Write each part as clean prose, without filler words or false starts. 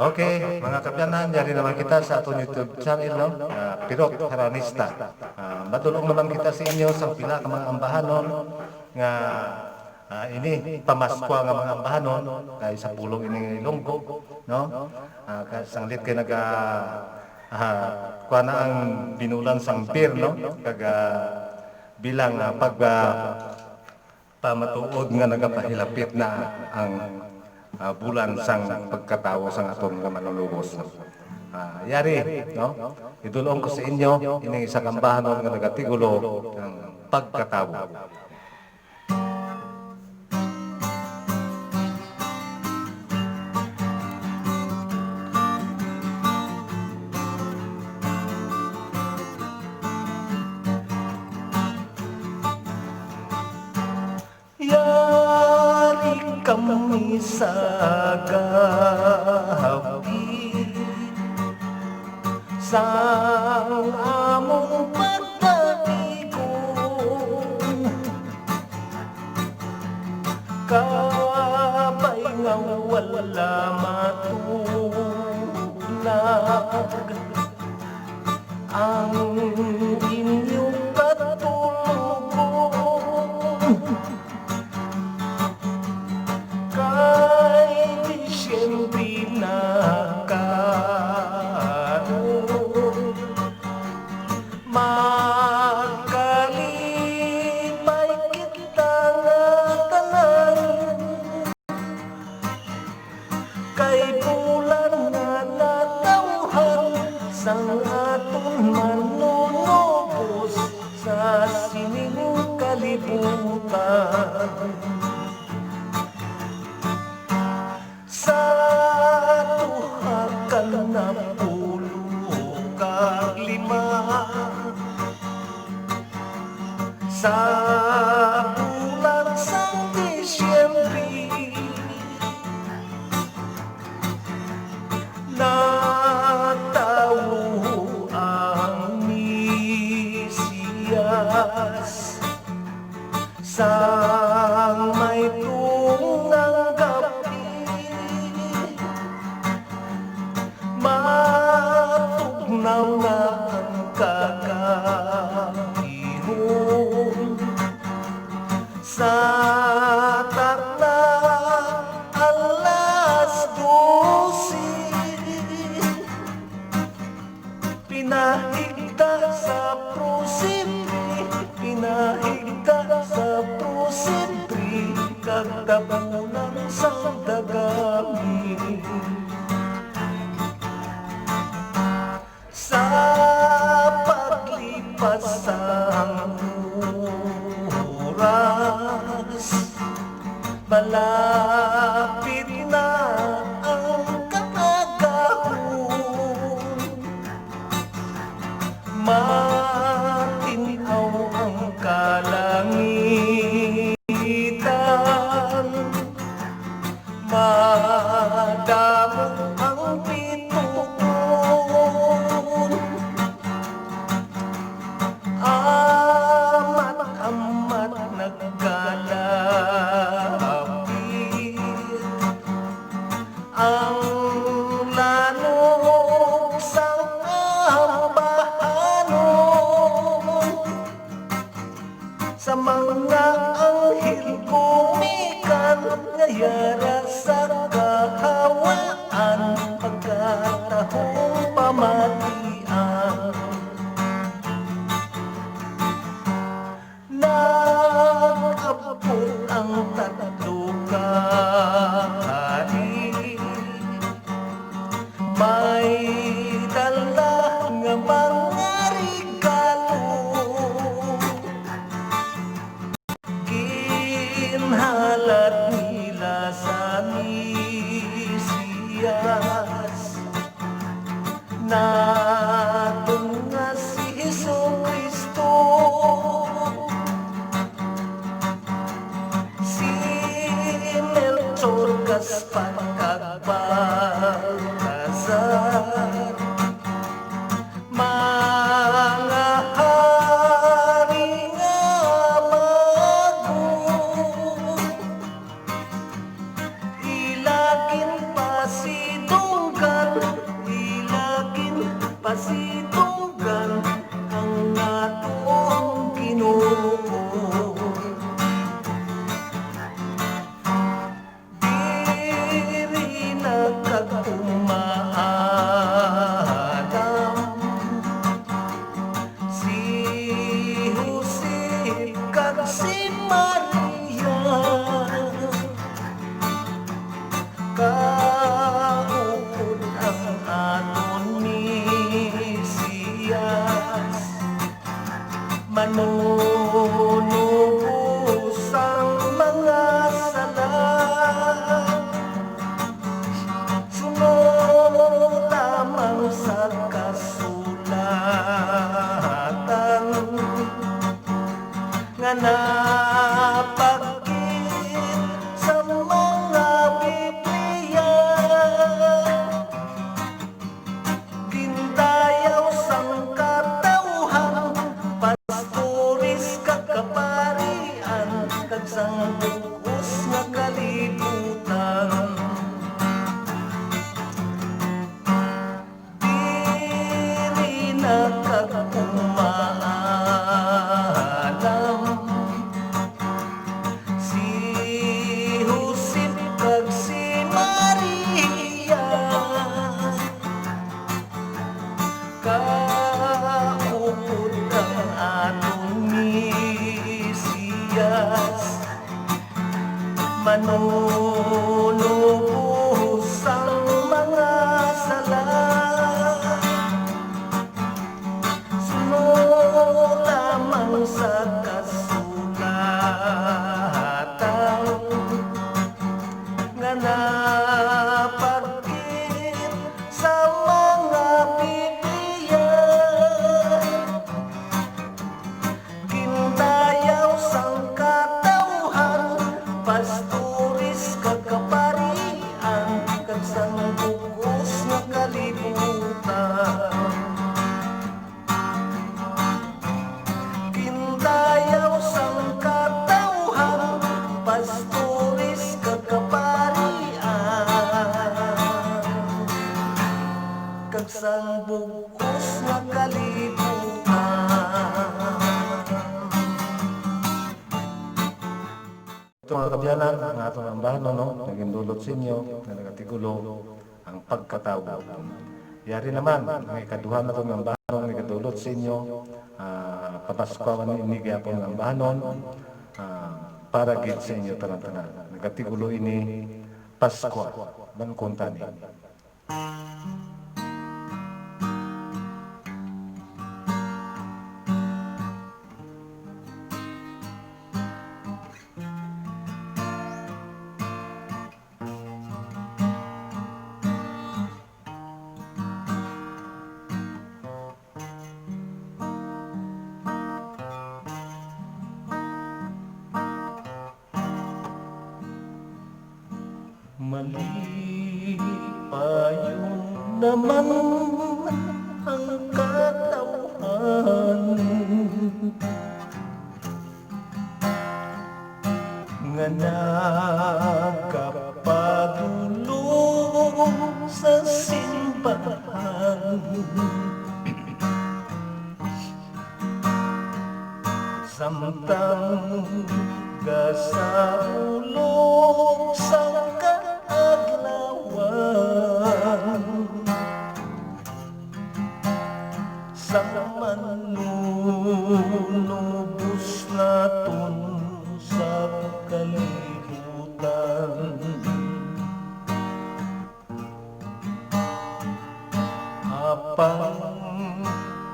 Oke, mga kapyanan, dari naman kita sa atong YouTube channel, no? Pirot Haranista. Madulong naman kita sa inyo sa pila ka mga ambahanon nga ini pamaskwa nga mga ambahanon kay sa pulong ini Ilonggo, no? Sanglit kay naga kuha na ang binulan sang pir, no? Kaga bilang pamatuod nga nagapahilapit na ang bulan sang pagkatawo sang aton nga manunubos. Yari, no? Idulong ko sa inyo ining isa kambahanon nga nagatigulo ng pagkatawo. Yari kami sa gabi sang among pagdahigo, kabay nga wala matulog ang inyong katulugon. Kay Disyembre nakaroon, makalipay kita nga tanan, kay bulan nga natawhan sang aton manunubos sa sining kalibutan. Sa tuha ka na pulo ka lima sa bulan sang Disyembre, natawo ang Mesiyas sang may tungang gabi, matugnaw na ang kagahihon sa takna alas 12, pinahigda sa prosipri, pinahigda sa prosipri, kagtabunan sa dagami. Sa paglipas sang oras, malapit na ang kakagahon, matinaw ang kalangitan, madamo ang bituon, amat-amat nagkalapit ang lanong sang ambahanon, sa mga anghel kumikan ngayara sa kahawaan, pagkatahong pamatian. Nag-abot ang tatlo ka hari, may dala nga mga regalo, ginhalat nila sa Mesiyas natong nga si Jesucristo. Si Melchor, Gaspar, kag Baltasar, mga hari nga mago, ilagin pa si Dunggan sang bugos nga kalibutan. Kintayaw sang katauhan, pastores kakaparian, kag sang bugos nga kalibutan. Ito mga kabyanan, ang atong ambahan naging dulot sa inyo na nagatigulo ang pagkatawo. Yari naman, ang ikaduhan na itong ambahan nagatulot sa inyo, papaskawan ini gaya ang ambahan para gid sa inyo tanan-tanan. Nagatigulo ini Pasko, bangkunta ni. Mali pa yun naman ang katauhan nga nakapadulong sa simbahan. Samtang sa ulo sa kaadlawan, sa manunubos naton sa kalibutan. Apang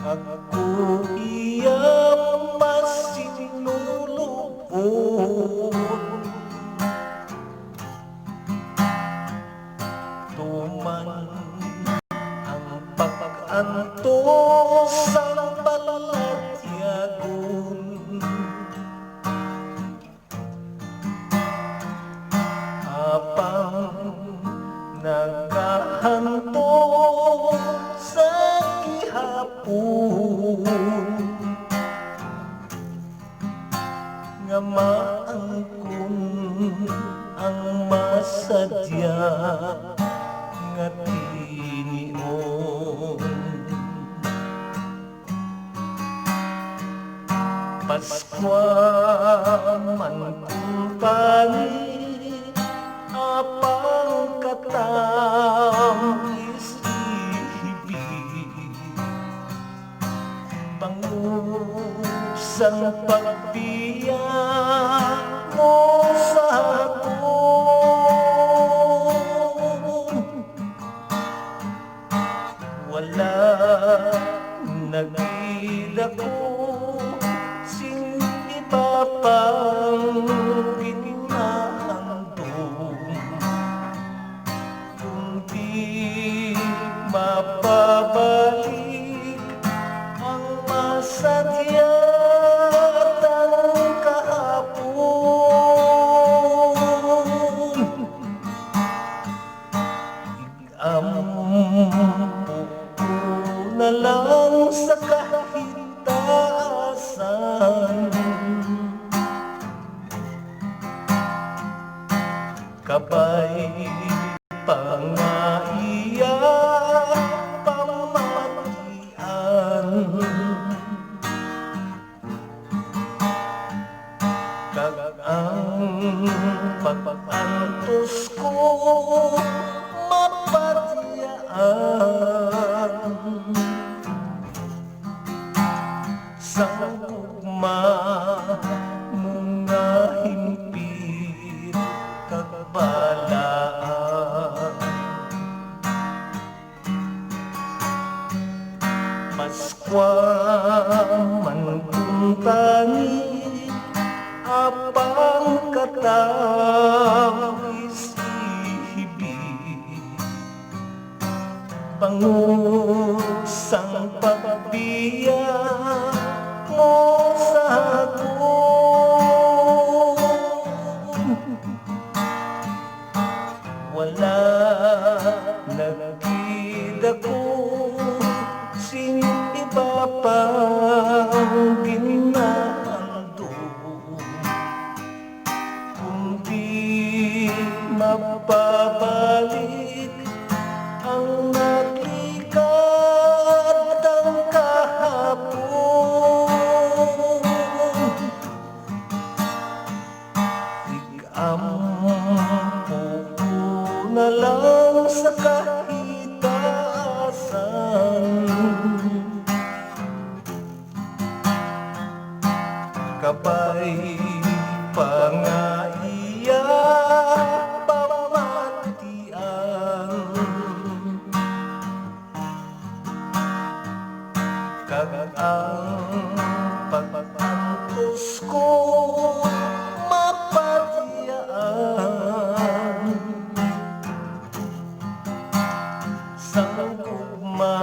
ako iyang masinulubod, tuman ang pag-antos sa palatyagon. Apang nagkahanto sa gihapon, nga maangkon ang masadya nga tinion. Paskwa man kumpani, apang katamis ibig, pangusang pagbiyak mo sa akin. Wala nagila ko sing iba pang ginahandom, kundi mapabalik ang masadyatang kahapon. Igampo ko na lang sa kahitaasan, kabay pangaiya pamatian, kag ang pag-antos ko mapatyaan. Sa ugma mga himpit kag balaan, Paskwa man kuntani, apang katawis ibig, pangusang pagbiyak mo sa akin. Wala Sangkugma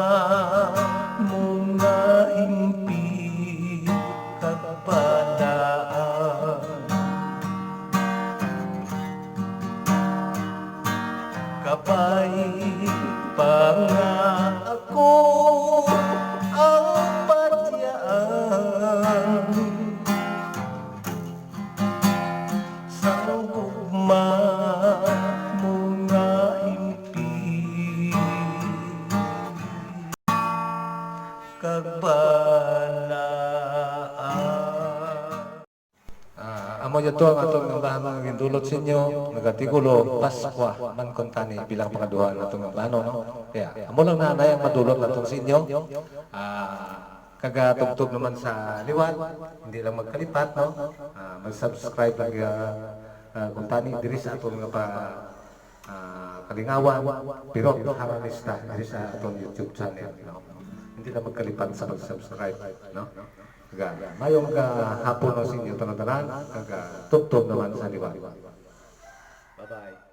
mga himpi kagpadaan, kapay pa nga ako ang patyaan. Sangkugma mga himpi kagbalaan. Amo yato ang atong nambahan mga gindulot sa inyo, nagatigulo Paskwa man kontani bilang pangaduhan atong nambahan, no? Kaya amo lang na ang madulot natong sa inyo. Kagatugtog naman sa liwat, hindi lang magkalipat, no? Mag-subscribe lang kontani diri sa atong mga kalingawan, pero Haranista diri sa atong YouTube channel, no? Hindi na magkalipat sa mag-subscribe, no? Mayong hapon no sa inyo tanan-tanan, tugtog naman sa liwat. Bye-bye.